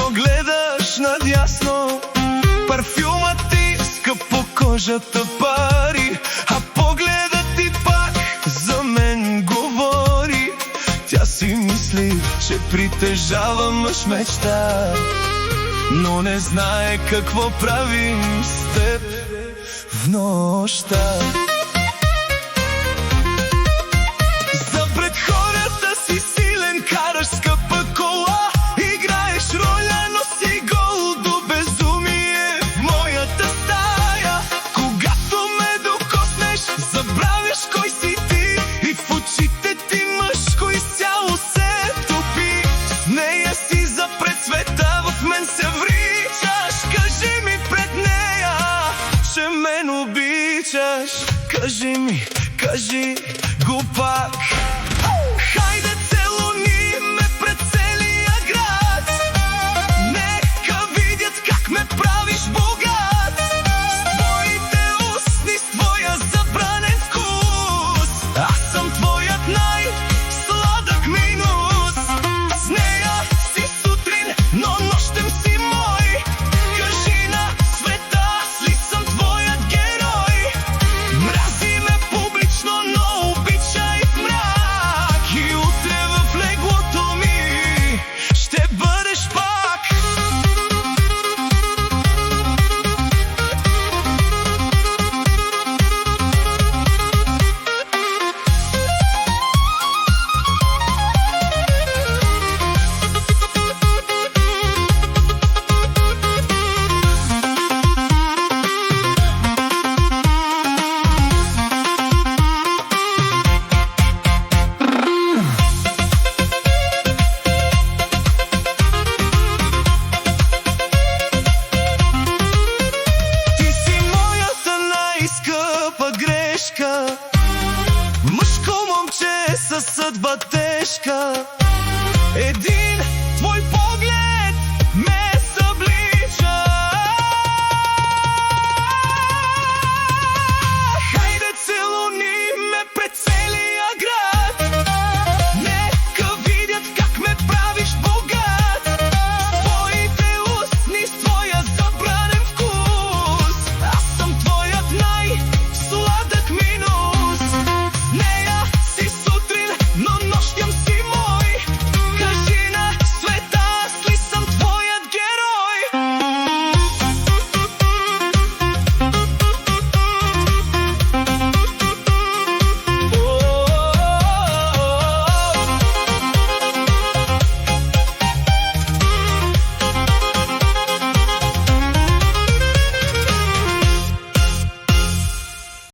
Защо гледаш надясно? Парфюмът ти скъп по кожата пари, а погледът ти пак за мен говори. Тя си мисли, че притежава мъж мечта, но не знае какво правим с теб в нощта. За пред хората си силен, караш скъпа кола, играеш роля, но си гол до безумие в моята стая. Когато ме докоснеш, забравяш кой си ти, и в очите ти мъжко изцяло се топи. С нея си запред света, в мен се вричаш. Кажи ми пред нея, че мен обичаш. Кажи ми, кажи го пак.